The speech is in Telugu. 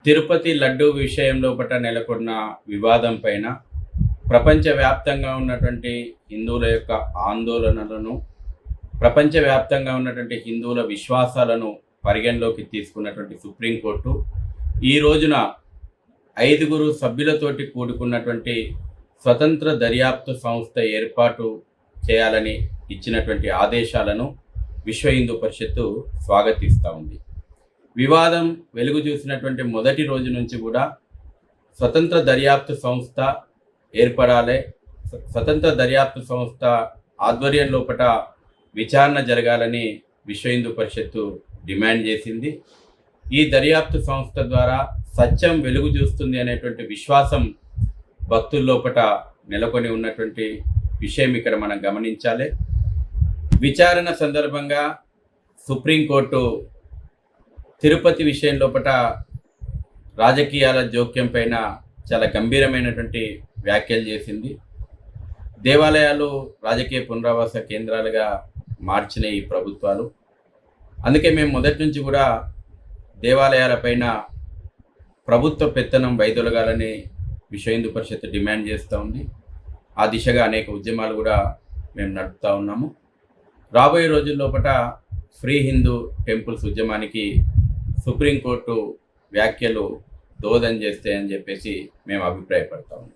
తిరుపతి లడ్డూ విషయంలో నెలకొన్న వివాదం పైన ప్రపంచవ్యాప్తంగా ఉన్నటువంటి హిందువుల యొక్క ఆందోళనలను, ప్రపంచవ్యాప్తంగా ఉన్నటువంటి హిందువుల విశ్వాసాలను పరిగణలోకి తీసుకున్నటువంటి సుప్రీంకోర్టు ఈ రోజున 5 సభ్యులతోటి కూడుకున్నటువంటి స్వతంత్ర దర్యాప్తు సంస్థ ఏర్పాటు చేయాలని ఇచ్చినటువంటి ఆదేశాలను విశ్వ హిందూ పరిషత్తు స్వాగతిస్తూ ఉంది. వివాదం వెలుగు చూసినటువంటి మొదటి రోజు నుంచి కూడా స్వతంత్ర దర్యాప్తు సంస్థ ఏర్పడాలి, స్వతంత్ర దర్యాప్తు సంస్థ ఆధ్వర్యంలో విచారణ జరగాలని విశ్వ హిందూ పరిషత్తు డిమాండ్ చేసింది. ఈ దర్యాప్తు సంస్థ ద్వారా సత్యం వెలుగు చూస్తుంది అనేటువంటి విశ్వాసం భక్తుల్లోపట నెలకొని ఉన్నటువంటి విషయం ఇక్కడ మనం గమనించాలి. విచారణ సందర్భంగా సుప్రీంకోర్టు తిరుపతి విషయం లోపల రాజకీయాల జోక్యం పైన చాలా గంభీరమైనటువంటి వ్యాఖ్యలు చేసింది. దేవాలయాలు రాజకీయ పునరావాస కేంద్రాలుగా మార్చిన ఈ ప్రభుత్వాలు, అందుకే మేము మొదటి నుంచి కూడా దేవాలయాలపైన ప్రభుత్వ పెత్తనం వైదొలగాలని విశ్వ హిందూ పరిషత్ డిమాండ్ చేస్తూ ఉంది. ఆ దిశగా అనేక ఉద్యమాలు కూడా మేము నడుపుతూ ఉన్నాము. రాబోయే రోజుల్లోపట ఫ్రీ హిందూ టెంపుల్స్ ఉద్యమానికి సుప్రీంకోర్టు వ్యాఖ్యలు దోహదం చేస్తాయని చెప్పేసి మేము అభిప్రాయపడతాము.